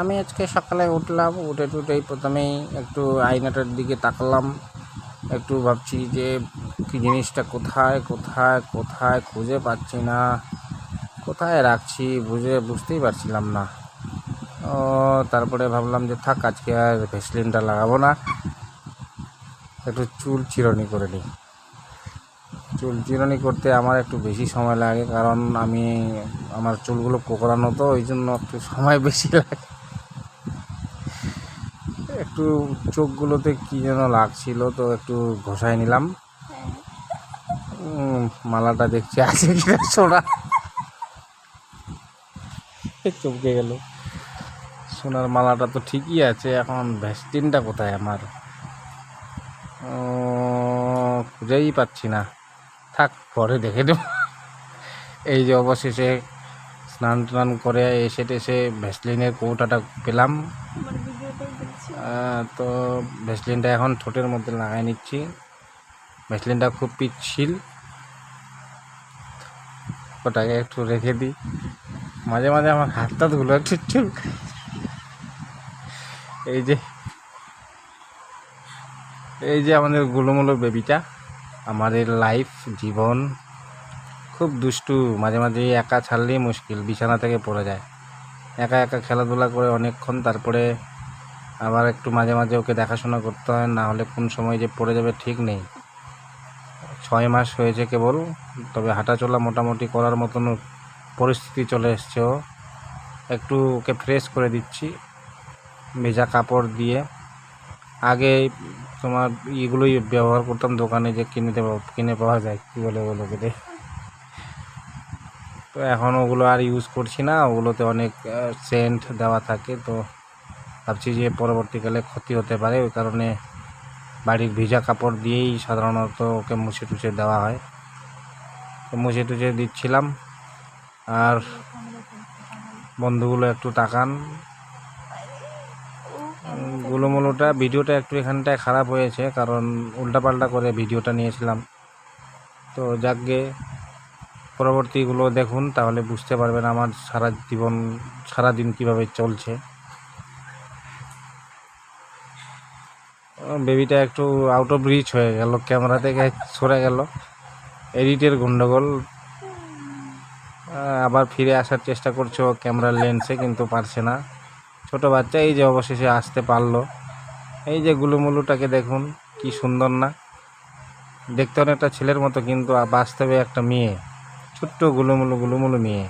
আমি আজকে সকালে উঠলাম, উঠে টুটেই প্রথমেই একটু আয়নাটার দিকে তাকালাম। একটু ভাবছি যে কি জিনিসটা কোথায় কোথায় কোথায় খুঁজে পাচ্ছি না, কোথায় রাখছি বুঝতেই পারছিলাম না। ও তারপরে ভাবলাম যে থাক, আজকে আর ভেসলিনটা লাগাবো না, একটু চুল চিরুনি করে নিই। চুল চিরুনি করতে আমার একটু বেশি সময় লাগে, কারণ আমার চুলগুলো কোকড়ানো, তো ওই জন্য একটু সময় বেশি লাগে। একটু চোখগুলোতে কি যেন লাগছিল, তো একটু ঘষাই নিলাম। মালাটা দেখছি আছে কিনা সোনা, চমকে গেল। সোনার মালাটা তো ঠিকই আছে, এখন ভ্যাসলিনটা কোথায় আমার? খুঁজেই পাচ্ছি না, থাক পরে দেখে দেব। এই যে অবশেষে স্নান টান করে এসে টেসে ভ্যাসলিনের কৌটাটা পেলাম। তো ভ্যাসলিনটা এখন ঠোঁটের মধ্যে লাগাই নিচ্ছি। ভ্যাসলিনটা খুব পিচ্ছিল, ওটাকে একটু রেখে দিই। মাঝে মাঝে আমার হাতটা ধুলো একটু চুল। এই যে আমাদের গুলোমুলো বেবিটা, আমাদের লাইফ জীবন খুব দুষ্টু। মাঝে মাঝে একা ছাড়লেই মুশকিল, বিছানা থেকে পড়ে যায়। একা একা খেলাধুলা করে অনেকক্ষণ, তারপরে আবার একটু মাঝে মাঝে ওকে দেখাশোনা করতে হয়, না হলে কোন সময় যে পড়ে যাবে ঠিক নেই। 6 মাস হয়েছে কেবল, তবে হাঁটাচলা মোটামুটি করার মতন পরিস্থিতি চলে এসছে। ও একটু ওকে ফ্রেশ করে দিচ্ছি ভেজা কাপড় দিয়ে। আগে তোমার এগুলোই ব্যবহার করতাম, দোকানে যে কিনে পাওয়া যায়, কী বলে ওগুলোকে রে। তো এখন ওগুলো আর ইউজ করছি না, ওগুলোতে অনেক সেন্ট দেওয়া থাকে। তো ভাবছি যে পরবর্তীকালে ক্ষতি হতে পারে, ওই কারণে বাড়ির ভিজা কাপড় দিয়েই সাধারণত ওকে মুছে টুছে দেওয়া হয়। তো মুছে টুছে দিচ্ছিলাম। আর বন্ধুগুলো একটু তাকান। গুলোমুলোটা ভিডিওটা একটু এখানটায় খারাপ হয়েছে, কারণ উল্টাপাল্টা করে ভিডিওটা নিয়েছিলাম। তো যাকগে, পরবর্তীগুলো দেখুন, তাহলে বুঝতে পারবেন আমার সারাদিন কীভাবে চলছে। বেবিটা একটু আউট অফ রিচ হয়ে গেল, ক্যামেরা থেকে সরে গেল, এডিটের গন্ডগোল। আবার ফিরে আসার চেষ্টা করছে ও ক্যামেরার লেন্সে, কিন্তু পারছে না। ছোট বাচ্চা, এই যে অবশেষে আসতে পারলো। এই যে গুলুমুলুটাকে দেখুন, কি সুন্দর না? দেখতে অনেকটা ছেলের মতো, কিন্তু বাস্তবে একটা মেয়ে, ছোট্ট গুলুমুলু মেয়ে।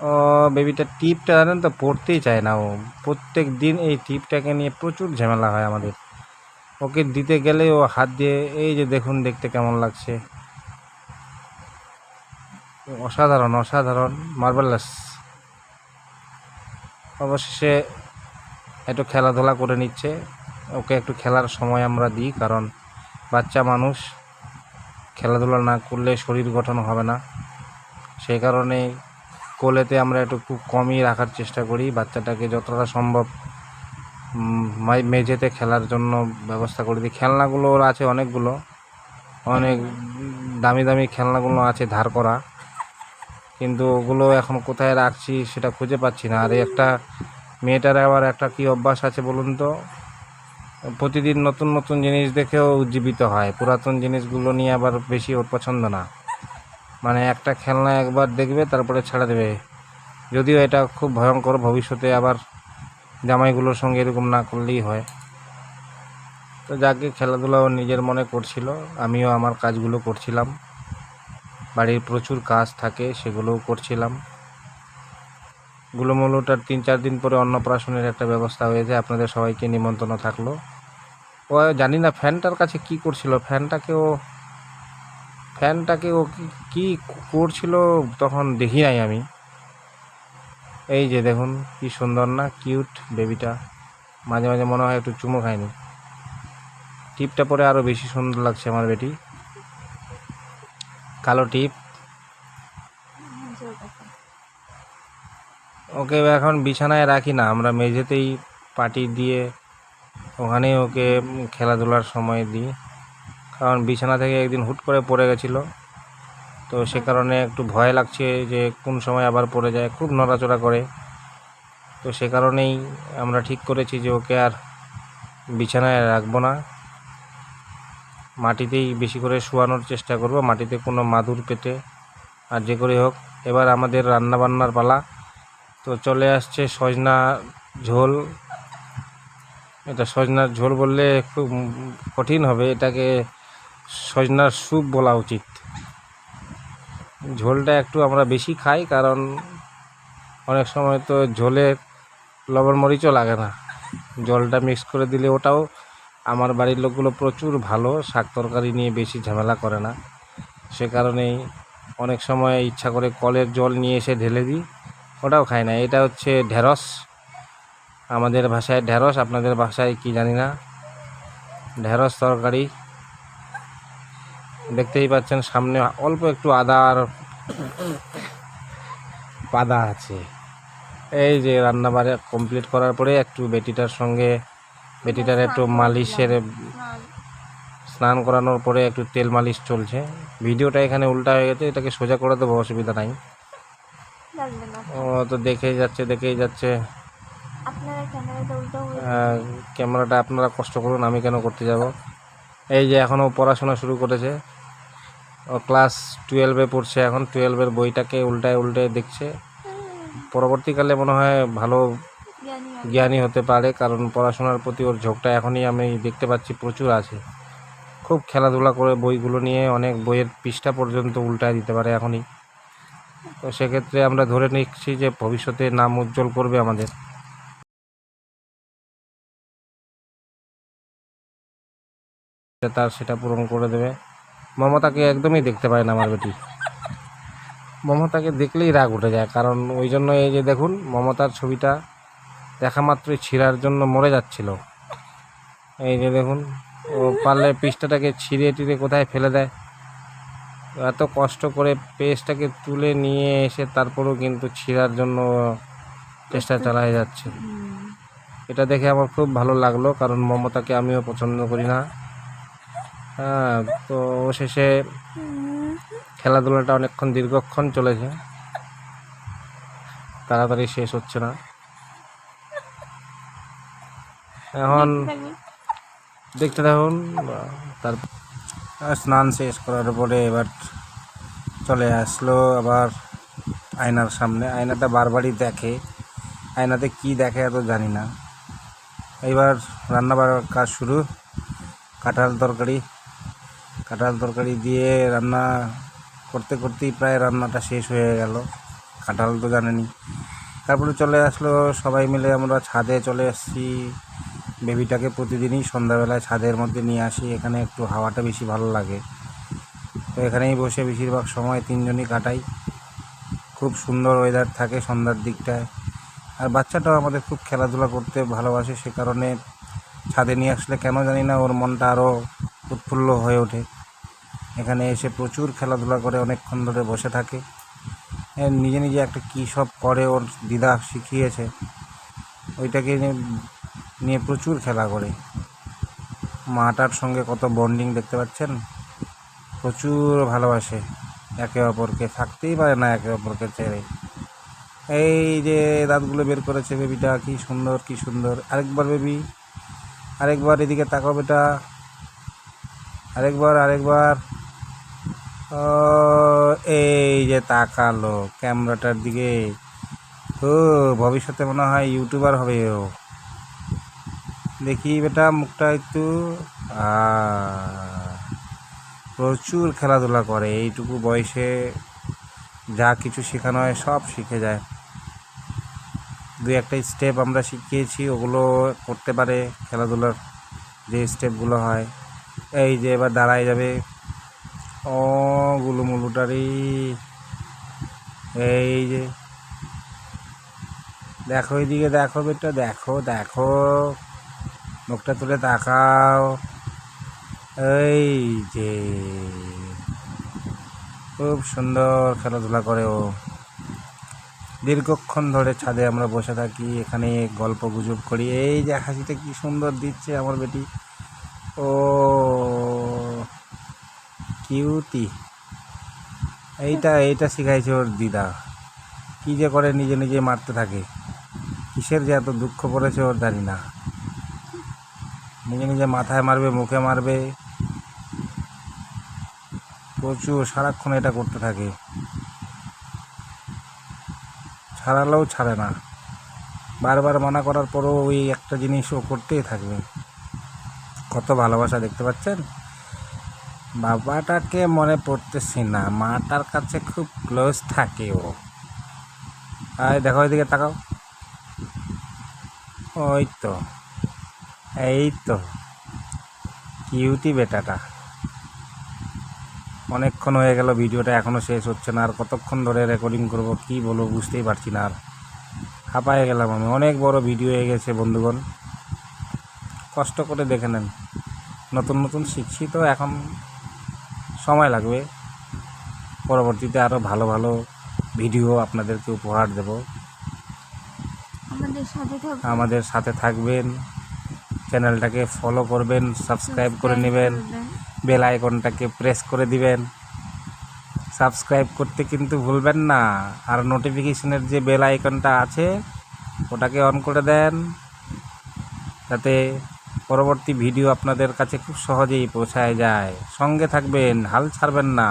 ও বেবিটা টিপটা জানেন তো পড়তেই চায় না। ও প্রত্যেক দিন এই টিপটাকে নিয়ে প্রচুর ঝামেলা হয় আমাদের। ওকে দিতে গেলে ও হাত দিয়ে, এই যে দেখুন দেখতে কেমন লাগছে, অসাধারণ অসাধারণ, মার্ভেলাস। অবশেষে একটু খেলাধুলা করে নিচ্ছে। ওকে একটু খেলার সময় আমরা দিই, কারণ বাচ্চা মানুষ, খেলাধুলা না করলে শরীর গঠন হবে না। সেই কারণে কোলেতে আমরা একটু খুব কমই রাখার চেষ্টা করি। বাচ্চাটাকে যতটা সম্ভব মেঝেতে খেলার জন্য ব্যবস্থা করে দিই। খেলনাগুলো ওর আছে অনেকগুলো, অনেক দামি দামি খেলনাগুলো আছে ধার করা, কিন্তু ওগুলো এখন কোথায় রাখছি সেটা খুঁজে পাচ্ছি না। আর একটা মেয়েটার আবার একটা কী অভ্যাস আছে বলুন তো, প্রতিদিন নতুন নতুন জিনিস দেখেও উজ্জীবিত হয়, পুরাতন জিনিসগুলো নিয়ে আবার বেশি ওর পছন্দ না। মানে একটা খেলনা একবার দেখবে, তারপরে ছেড়ে দেবে। যদিও এটা খুব ভয়ঙ্কর, ভবিষ্যতে আবার জামাইগুলোর সঙ্গে এরকম না করলেই হয়। তো যাকে খেলাধুলাও নিজের মনে করছিল, আমিও আমার কাজগুলো করছিলাম। বাড়ির প্রচুর কাজ থাকে, সেগুলোও করছিলাম। গুলোমুলোটার 3-4 দিন পরে অন্নপ্রাশনের একটা ব্যবস্থা হয়েছে, আপনাদের সবাইকে নিমন্ত্রণ থাকলো। ও জানি না ফ্যানটার কাছে কি করছিল, ফ্যানটাকে ও কি করছিল তখন দেখি নাই আমি। এই যে দেখুন কি সুন্দর না, কিউট বেবিটা। মাঝে মাঝে মনে হয় একটু চুমো খায়নি। টিপটা পরে আরও বেশি সুন্দর লাগছে আমার বেটি, কালো টিপ। ওকে এখন বিছানায় রাখি না, আমরা মেঝেতেই পাটি দিয়ে ওখানেই ওকে খেলাধুলার সময় দিই। কারণ বিছানা থেকে একদিন হুট করে পড়ে গেছিলো, তো সে কারণে একটু ভয় লাগছে যে কোন সময় আবার পড়ে যায়, খুব নড়াচড়া করে। তো তো সে কারণেই আমরা ঠিক করেছি যে ওকে আর বিছানায় রাখবো না, মাটিতেই বেশি করে শোয়ানোর চেষ্টা করব, মাটিতে কোনো মাদুর পেতে আর যে করে হোক। এবার আমাদের রান্না বান্নার পালা। তো চলে আসছে সজনা ঝোল। এটা সজনার ঝোল বললে খুব কঠিন হবে, এটাকে সজনার স্যুপ বলা উচিত। ঝোলটা একটু আমরা বেশি খাই, কারণ অনেক সময় তো ঝোলে লবণ মরিচও লাগে না, জলটা মিক্স করে দিলে ওটাও। আমার বাড়ির লোকগুলো প্রচুর ভালো, শাক তরকারি নিয়ে বেশি ঝামেলা করে না, সে কারণেই অনেক সময় ইচ্ছা করে কলের জল নিয়ে এসে ঢেলে দিই, ওটাও খায় না। এটা হচ্ছে ঢেঁড়স, আমাদের ভাষায় ঢেঁড়স, আপনাদের ভাষায় কি জানি না। ঢেঁড়স তরকারি দেখতেই পাচ্ছেন, সামনে অল্প একটু আদা আর পাতা আছে। এই যে রান্নাবাড়া কমপ্লিট করার পরে একটু বেটিটার একটু মালিশের, স্নান করানোর পরে একটু তেল মালিশ চলছে। ভিডিওটা এখানে উল্টা হয়ে গেছে, এটাকে সোজা করে দেবো, অসুবিধা নাই। ও তো দেখেই যাচ্ছে। ক্যামেরাটা আপনারা কষ্ট করুন, আমি কেন করতে যাব। এই যে এখনও পড়াশোনা শুরু করেছে, ও ক্লাস 12-এ পড়ছে এখন, 12-এর বইটাকে উল্টায় দেখছে। পরবর্তীকালে মনে হয় ভালো জ্ঞানী হতে পারে, কারণ পড়াশোনার প্রতি ওর ঝোঁকটা এখনই আমি দেখতে পাচ্ছি প্রচুর আছে। খুব খেলাধুলা করে বইগুলো নিয়ে অনেক বইয়ের পৃষ্ঠা পর্যন্ত উল্টায় দিতে পারে এখনই। তো সেক্ষেত্রে আমরা ধরে নিচ্ছি যে ভবিষ্যতে নাম উজ্জ্বল করবে আমাদের, তার সেটা পূরণ করে দেবে। মমতাকে একদমই দেখতে পায় না আমার বেটি, মমতাকে দেখলেই রাগ উঠে যায়, কারণ ওই জন্য এই যে দেখুন মমতার ছবিটা দেখা মাত্রই ছিঁড়ার জন্য মরে যাচ্ছিল। এই যে দেখুন, ও পারলে পৃষ্ঠাটাকে ছিঁড়ে কোথায় ফেলে দেয়। এত কষ্ট করে পেজটাকে তুলে নিয়ে এসে তারপরেও কিন্তু ছিঁড়ার জন্য চেষ্টা চালায় যাচ্ছে। এটা দেখে আমার খুব ভালো লাগলো, কারণ মমতাকে আমিও পছন্দ করি না। হ্যাঁ, তো শেষে খেলাধুলাটা অনেকক্ষণ দীর্ঘক্ষণ চলেছে, তাড়াতাড়ি শেষ হচ্ছে না। এখন দেখতে থাকুন। তার স্নান শেষ করার পরে এবার চলে আসলো আবার আয়নার সামনে। আয়নাটা বারবারই দেখে, আয়নাতে কি দেখে এত জানি না। এইবার রান্না বাড়ার কাজ শুরু। কাঁঠাল তরকারি দিয়ে রান্না করতেই প্রায় রান্নাটা শেষ হয়ে গেল। কাঁঠাল তো জানেনি। তারপরে চলে আসলো সবাই মিলে, আমরা ছাদে চলে আসছি। বেবিটাকে প্রতিদিনই সন্ধ্যাবেলায় ছাদের মধ্যে নিয়ে আসি, এখানে একটু হাওয়াটা বেশি ভালো লাগে। তো এখানেই বসে বেশিরভাগ সময় তিনজনই কাটাই। খুব সুন্দর ওয়েদার থাকে সন্ধ্যার দিকটায়, আর বাচ্চাটাও আমাদের খুব খেলাধুলা করতে ভালোবাসে, সে কারণে ছাদে নিয়ে আসলে কেন জানি না ওর মনটা আরও উৎফুল্ল হয়ে ওঠে। এখানে এসে প্রচুর খেলাধুলা করে, অনেকক্ষণ ধরে বসে থাকে। নিজে একটা কী সব করে, ওর দিদা শিখিয়েছে, ওইটাকে নিয়ে প্রচুর খেলা করে। মাটার সঙ্গে কত বন্ডিং দেখতে পাচ্ছেন, প্রচুর ভালোবাসে একে অপরকে, থাকতেই পারে না একে অপরকে ছেড়ে। এই যে দাঁতগুলো বের করেছে বেবিটা, কি সুন্দর। আরেকবার বেবি, আরেকবার এদিকে তাকাও বেটা, আরেকবার। ও এই যে তাকালো ক্যামেরাটার দিকে, তো ভবিষ্যতে মনে হয় ইউটিউবার হবে ও। দেখি বেটা মুখটা একটু, প্রচুর খেলাধুলা করে। এইটুকু বয়সে যা কিছু শেখানো হয় সব শিখে যায়। দুই একটা স্টেপ আমরা শিখিয়েছি, ওগুলো করতে পারে, খেলাধুলার যে স্টেপগুলো হয়। এই যে এবার দাঁড়ায় যাবে, ও গুলুমুলুটারি। এই যে দেখো, এইদিকে দেখো বেটা, দেখো মুখটা তুলে তাকাও। এই যে খুব সুন্দর খেলাধুলা করে ও। দীর্ঘক্ষণ ধরে ছাদে আমরা বসে থাকি, এখানে গল্প গুজব করি। এই যে হাসিটা কি সুন্দর দিচ্ছে আমার বেটি, ও কিউটি। এইটা শিখাইছে ওর দিদা, কি যে করে নিজে মারতে থাকে। কিসের যে এত দুঃখ পড়েছে ওর জানি না। নিজে নিজে মাথায় মারবে, মুখে মারবে, প্রচুর সারাক্ষণ এটা করতে থাকে, ছাড়ালেও ছাড়ে না। বারবার মানা করার পরও ওই একটা জিনিস ও করতেই থাকবে। কত ভালোবাসা দেখতে পাচ্ছেন। বাবাটাকে মনে পড়তেছি না, মাটার কাছে খুব ক্লোজ থাকে ও। আয় দেখো ওইদিকে তাকাও, ওই তো, এই তো কিউটি বেটাটা। অনেকক্ষণ হয়ে গেল, ভিডিওটা এখনও শেষ হচ্ছে না। আর কতক্ষণ ধরে রেকর্ডিং করব কি বলবো বুঝতেই পারছি না। আর হাঁপায়ে গেলাম আমি। অনেক বড় ভিডিও হয়ে গেছে বন্ধুগণ, কষ্ট করে দেখে নেন। নতুন নতুন শিখছি তো, এখন সময় লাগবে। পরবর্তীতে আরও ভালো ভালো ভিডিও আপনাদেরকে উপহার দেব। আমাদের সাথে থাকবেন, চ্যানেলটাকে ফলো করবেন, সাবস্ক্রাইব করে নেবেন, বেল আইকনটাকে প্রেস করে দিবেন। সাবস্ক্রাইব করতে কিন্তু ভুলবেন না। আর নোটিফিকেশনের যে বেল আইকনটা আছে ওটাকে অন করে দেন, যাতে পরবর্তী ভিডিও আপনাদের কাছে খুব সহজেই পৌঁছায় যায়। সঙ্গে থাকবেন, হাল ছাড়বেন না।